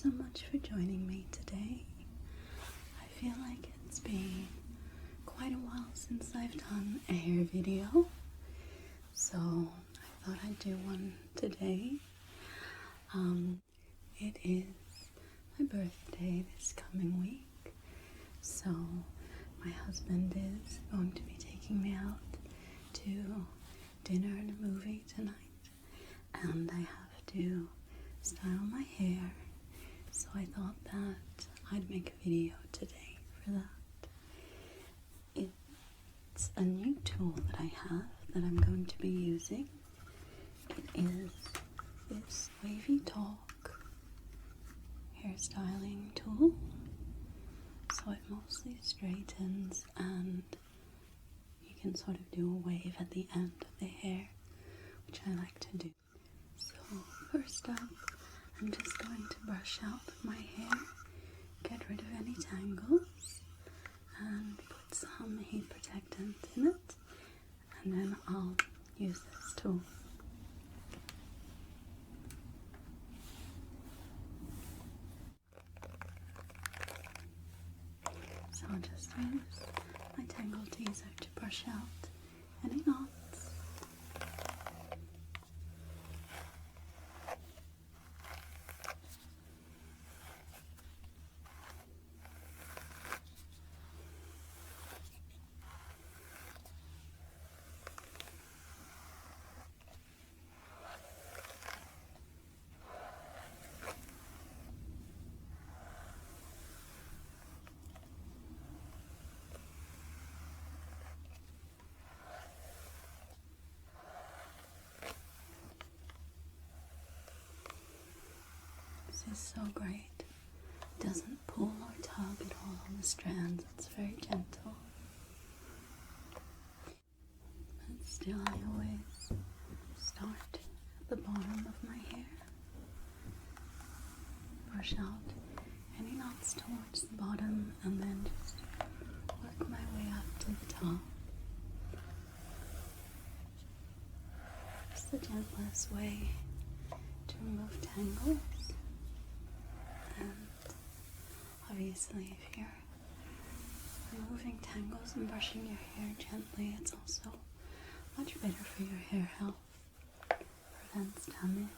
so much for joining me today. I feel like it's been quite a while since I've done a hair video, so I thought I'd do one today. It is my birthday this coming week, so my husband is going to be taking me out to dinner and a movie tonight, and I have to style my hair, so I thought that I'd make a video today for that. It's a new tool that I have that I'm going to be using. It is this WavyTalk hairstyling tool. So it mostly straightens, and you can sort of do a wave at the end of the hair, which I like to do. So first up, I'm just going to brush out my hair, get rid of any tangles, and put some heat protectant in it, and then I'll use this tool. So I'll just use my tangle teaser to brush out any knots. This is so great. It doesn't pull or tug at all on the strands. It's very gentle. But still, I always start at the bottom of my hair. Brush out any knots towards the bottom, and then just work my way up to the top. It's the gentlest way to remove tangles. And obviously, if you're removing tangles and brushing your hair gently, it's also much better for your hair health. Prevents damage.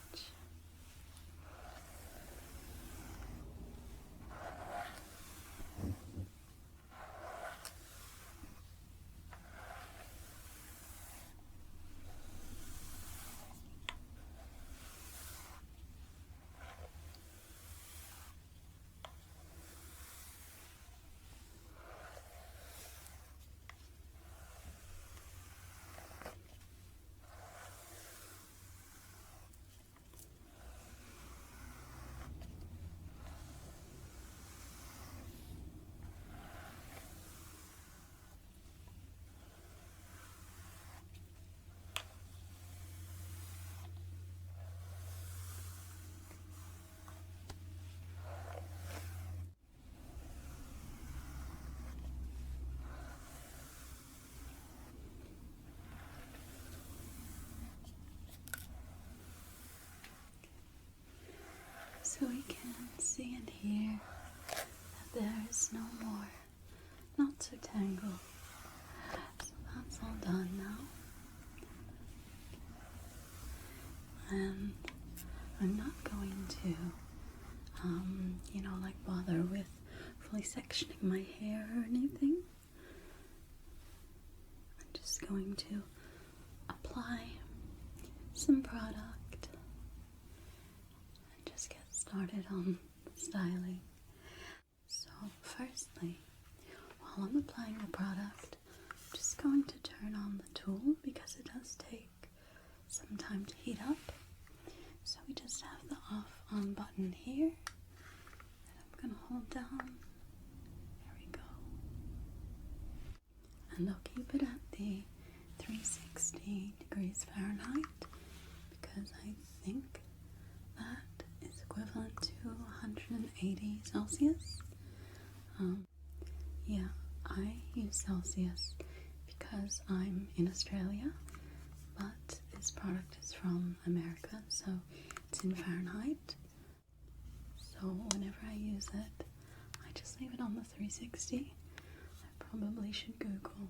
So we can see and hear that there is no more knots or tangle. So that's all done now. And I'm not going to, bother with fully sectioning my hair or anything. I'm just going to apply some product and just get started on styling. So firstly, while I'm applying the product, I'm just going to turn on the tool because it does take some time to heat up. So we just have the off-on button here that I'm going to hold down. There we go. And I'll keep it at the 360 degrees Fahrenheit because I think that is equivalent to 180 Celsius. Yeah, I use Celsius because I'm in Australia, but this product is from America, so it's in Fahrenheit. So so whenever I use it, I just leave it on the 360. I probably should Google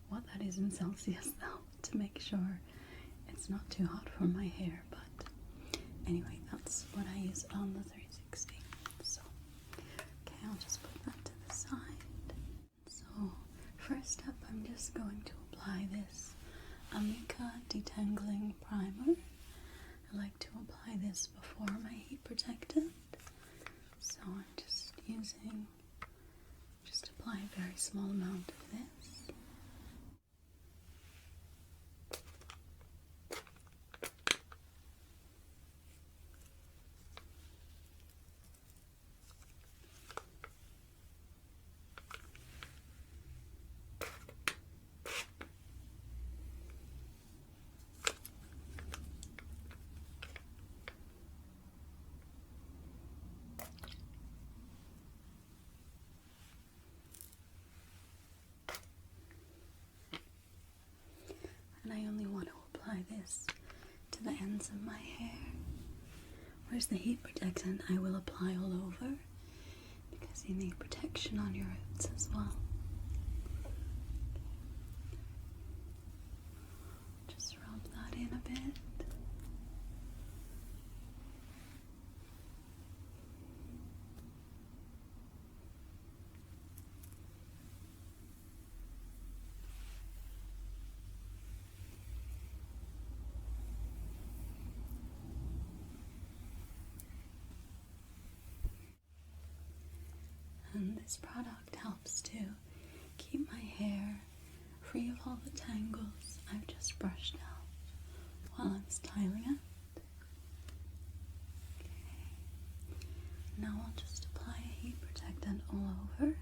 what that is in Celsius though, to make sure it's not too hot for my hair, but anyway, that's what I use it on the 360. So, okay, I'll just put that to the side. So, first up, I'm just going to apply this Amica Detangling Primer. I like to apply this before my heat protectant. So I'm just apply a very small amount of this. And I only want to apply this to the ends of my hair, whereas the heat protectant I will apply all over, because you need protection on your roots as well. Just rub that in a bit. And this product helps to keep my hair free of all the tangles I've just brushed out while I'm styling it. Okay. Now I'll just apply a heat protectant all over.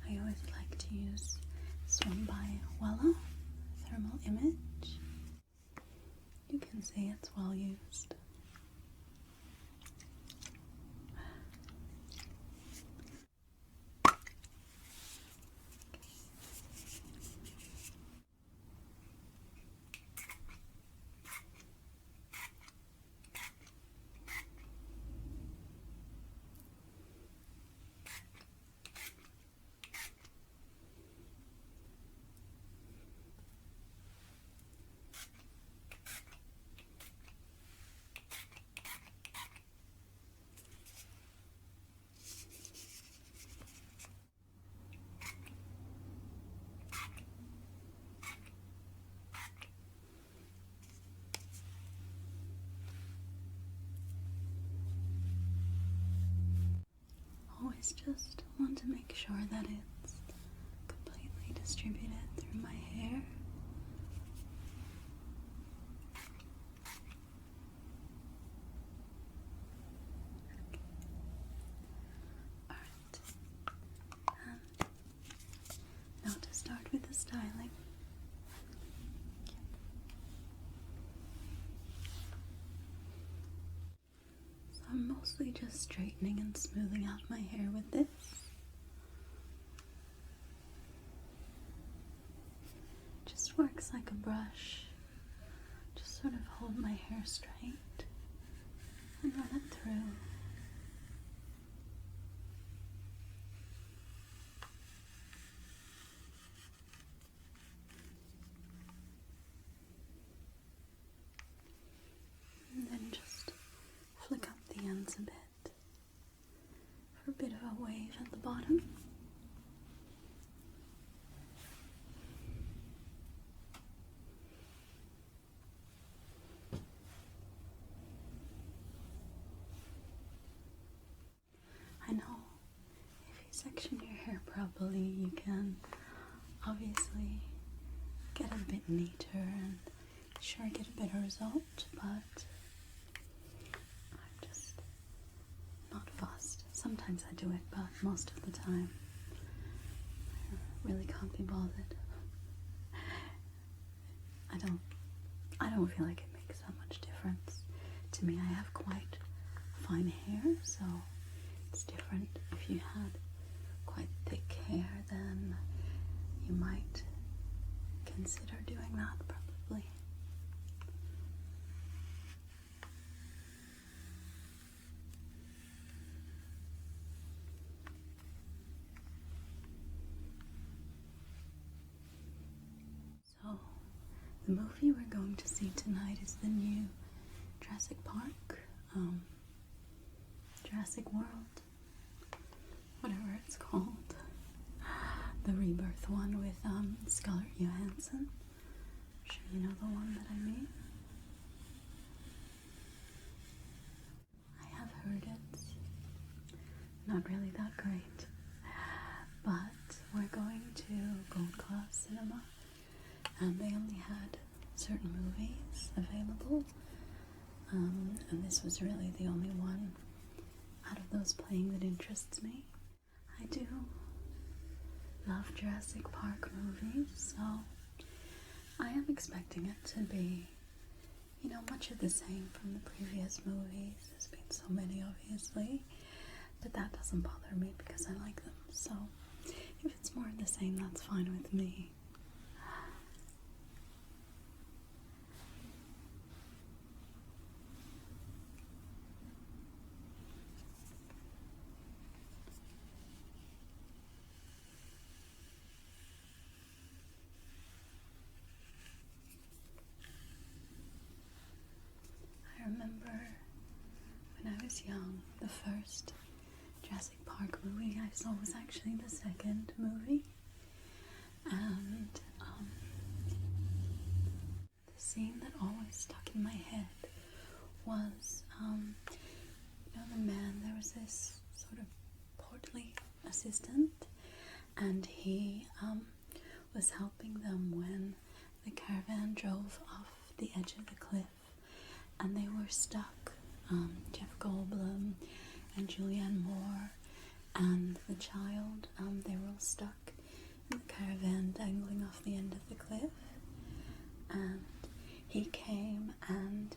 I always like to use this one by Wella Thermal Image. You can see it's well used. Always just want to make sure that it's completely distributed through my hair. Alright. Now to start with the styling. I'm mostly just straightening and smoothing out my hair with this. Just works like a brush. Just sort of hold my hair straight and run it through. And then just flick up the ends a bit for a bit of a wave at the bottom. I know if you section your hair properly, you can obviously get a bit neater and sure get a better result, but I'm just not fussed. Sometimes I do it, but most of the time I really can't be bothered. I don't feel like it makes that much difference to me. I have quite fine hair, so it's different. If you had quite thick hair, then you might consider doing that probably. The movie we're going to see tonight is the new Jurassic Park, Jurassic World, whatever it's called. The Rebirth one with Scarlett Johansson. I'm sure you know the one that I mean. I have heard it's not really that great, but we're going to Gold Class Cinema, and they only had certain movies available, and this was really the only one out of those playing that interests me. I do love Jurassic Park movies, so I am expecting it to be, you know, much of the same from the previous movies. There's been so many, obviously, but that doesn't bother me because I like them. So if it's more of the same, that's fine with me. I remember when I was young, the first Jurassic Park movie I saw was actually the second movie, and the scene that always stuck in my head was, you know, the man, there was this sort of portly assistant, and he was helping them when the caravan drove off the edge of the cliff, and they were stuck. Jeff Goldblum and Julianne Moore and the child, they were all stuck in the caravan dangling off the end of the cliff, and he came and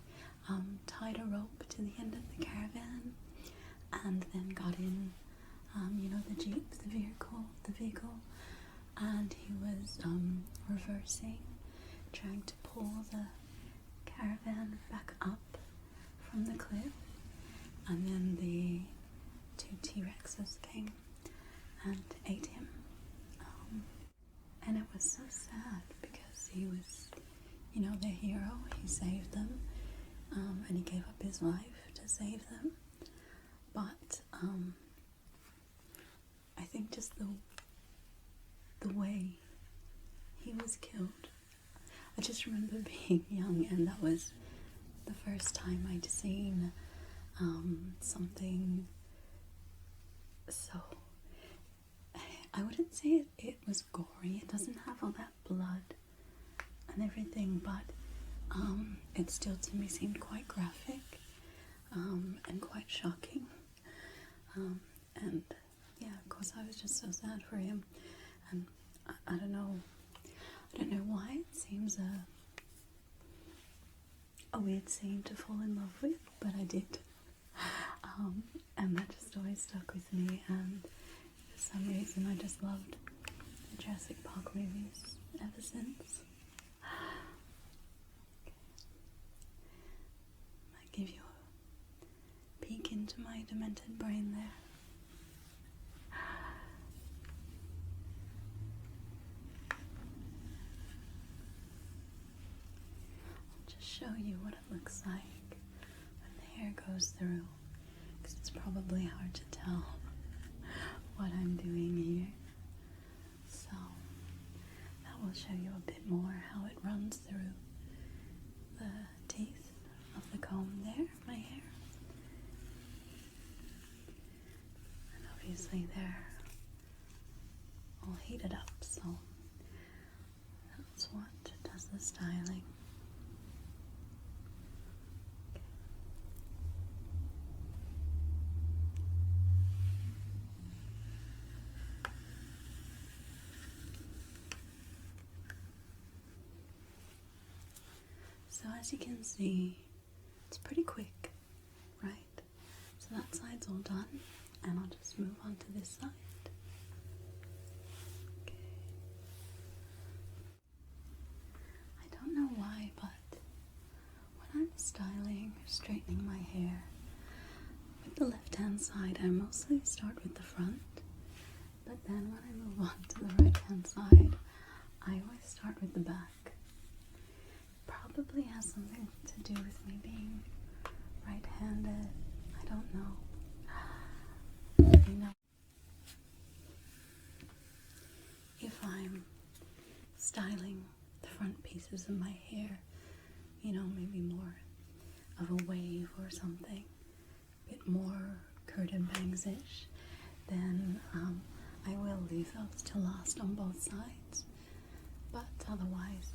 tied a rope to the end of the caravan and then got in, you know, the jeep, the vehicle, and he was reversing, trying to pull the caravan back up from the cliff, and then the two T-Rexes came and ate him, and it was so sad because he was, you know, the hero. He saved them, and he gave up his life to save them, but I think just the way he was killed, I just remember being young, and that was the first time I'd seen something so, I wouldn't say it was gory. It doesn't have all that blood and everything, but it still to me seemed quite graphic and quite shocking. And yeah, of course I was just so sad for him, and I don't know why it seems a weird scene to fall in love with, but I did. And that just always stuck with me, and for some reason I just loved the Jurassic Park movies ever since. Might give you a peek into my demented brain there. Show you what it looks like when the hair goes through, because it's probably hard to tell what I'm doing here. So that will show you a bit more how it runs through the teeth of the comb there, my hair. And obviously they're all heated up, so that's what does the styling. So as you can see, it's pretty quick, right? So that side's all done, and I'll just move on to this side. Okay. I don't know why, but when I'm styling or straightening my hair, with the left-hand side, I mostly start with the front, but then when I move on to the right-hand side, I always start with the back. probably has something to do with me being right-handed. I don't know. You know, if I'm styling the front pieces of my hair, you know, maybe more of a wave or something, a bit more curtain bangs-ish, then I will leave those to last on both sides. But otherwise,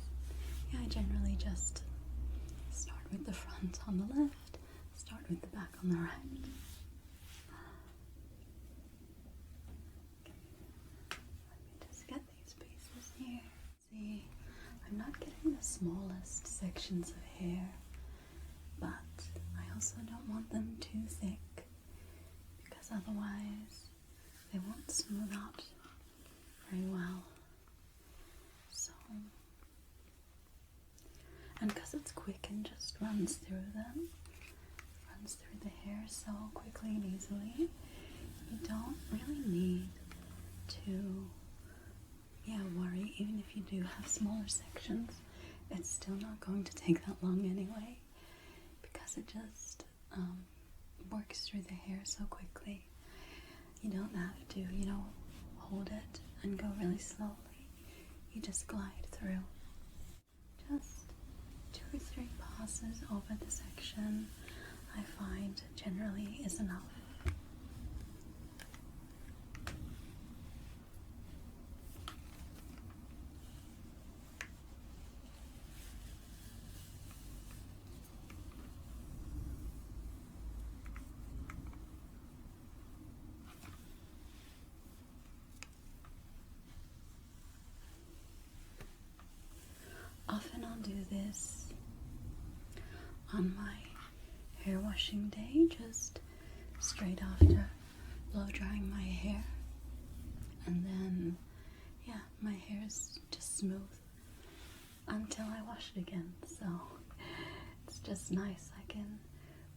yeah, I generally just start with the front on the left, start with the back on the right. Let me just get these pieces here. See, I'm not getting the smallest sections of hair, but I also don't want them too thick, because otherwise they won't smooth out very well. So, and because it's quick and just runs through the hair so quickly and easily, you don't really need to, worry. Even if you do have smaller sections, it's still not going to take that long anyway, because it just works through the hair so quickly. You don't have to, hold it and go really slowly. You just glide through. Just 2 or 3 passes over the section, I find, generally is enough. Often I'll do this on my hair washing day, just straight after blow drying my hair, and then my hair is just smooth until I wash it again. So it's just nice. I can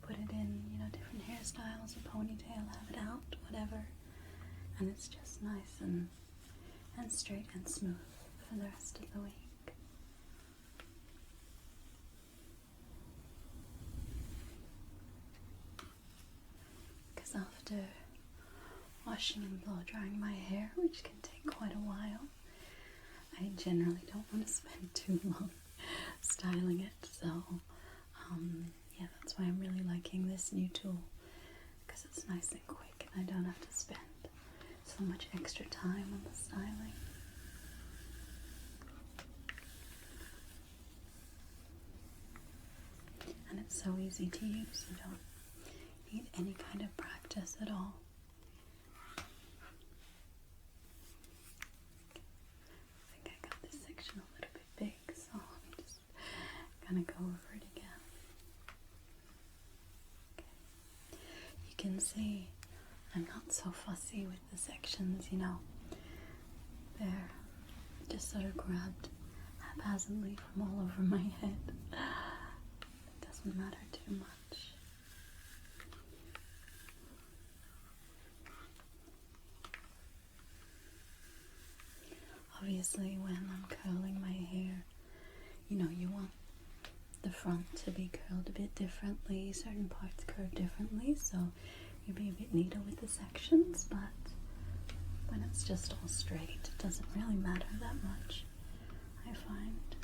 put it in, different hairstyles, a ponytail, have it out, whatever, and it's just nice and straight and smooth for the rest of the week. After washing and blow drying my hair, which can take quite a while, I generally don't want to spend too long styling it. So that's why I'm really liking this new tool, because it's nice and quick and I don't have to spend so much extra time on the styling. And it's so easy to use. You don't need any kind of practice at all. I think I got this section a little bit big, so I'm just gonna go over it again. Okay. You can see I'm not so fussy with the sections, They're just sort of grabbed haphazardly from all over my head. It doesn't matter too much. Obviously, when I'm curling my hair, you want the front to be curled a bit differently, certain parts curve differently, so you'll be a bit neater with the sections, but when it's just all straight, it doesn't really matter that much, I find.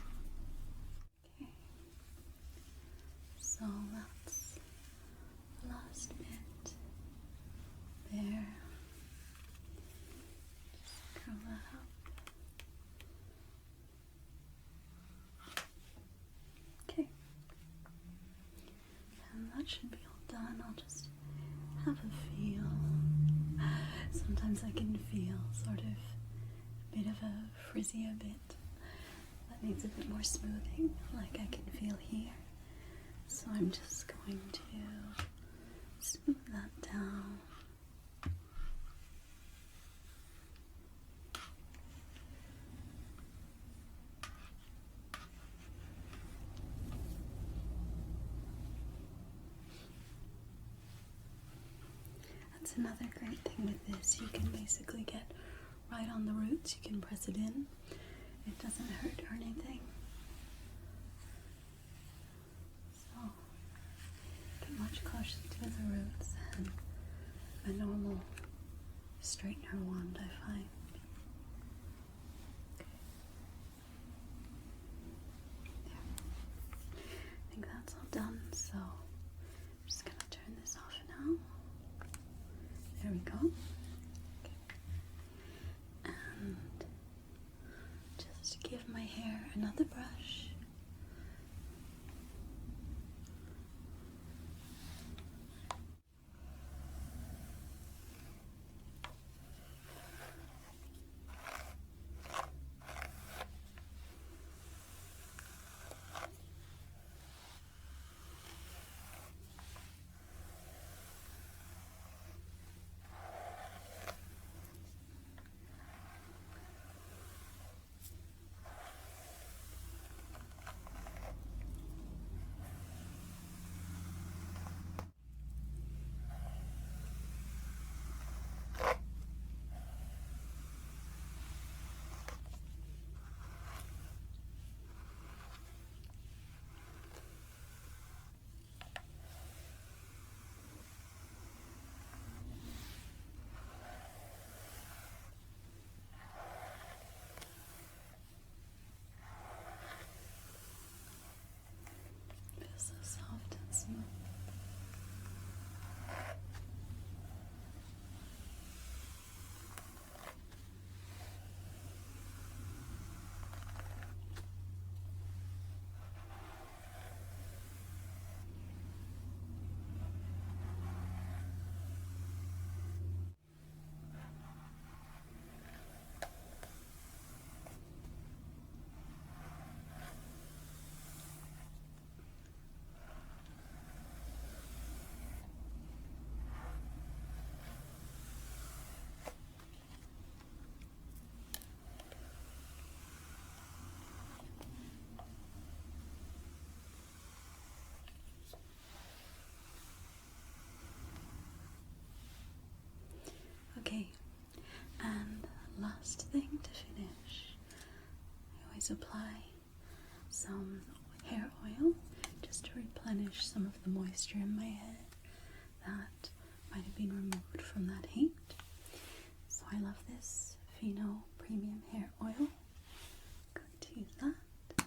Okay, so that's the last bit there. Just curl that up. That should be all done. I'll just have a feel. Sometimes I can feel sort of a bit of a frizzier bit that needs a bit more smoothing, like I can feel here. So I'm just going to smooth that down. That's another great thing with this. You can basically get right on the roots. You can press it in. It doesn't hurt or anything. brush to the roots than a normal straightener wand, I find. There. I think that's all done, so I'm just gonna turn this off now. There we go. Okay. And just give my hair another brush. Feels so soft and smooth. Okay, and last thing to finish, I always apply some hair oil just to replenish some of the moisture in my hair that might have been removed from that heat. So I love this Fino Premium Hair Oil. I'm going to use that.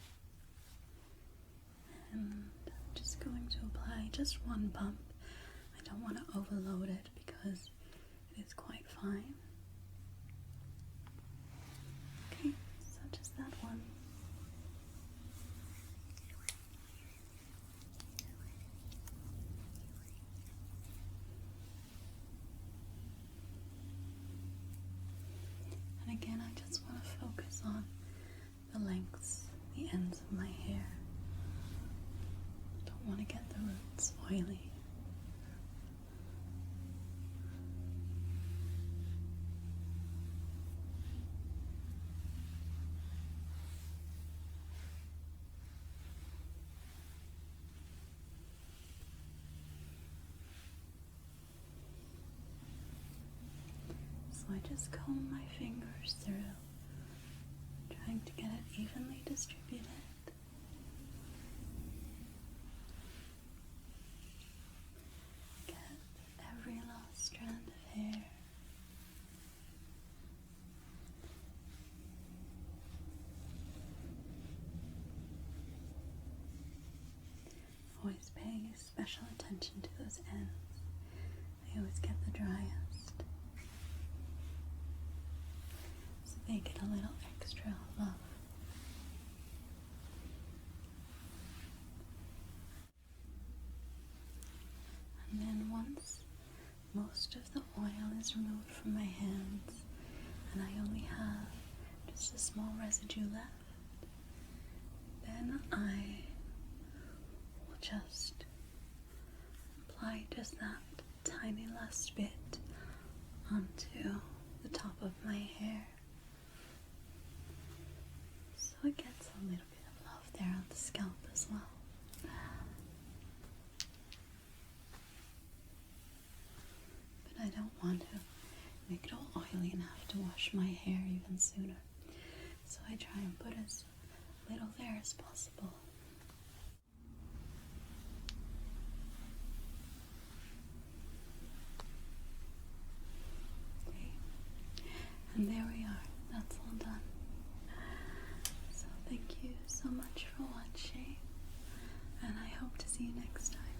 And I'm just going to apply just one pump. I don't want to overload it because it is quite fine. Okay, so just that one. And again, I just want to focus on the lengths, the ends of my hair. Don't want to get the roots oily. So I just comb my fingers through, trying to get it evenly distributed. Get every last strand of hair. Always pay special attention to those ends. They always get the driest. So they get a little extra love. And then once most of the oil is removed from my hands and I only have just a small residue left, then I will just apply just that tiny last bit onto the top of my hair. So it gets a little bit of love there on the scalp as well. But I don't want to make it all oily and have to wash my hair even sooner. So I try and put as little there as possible. hope to see you next time.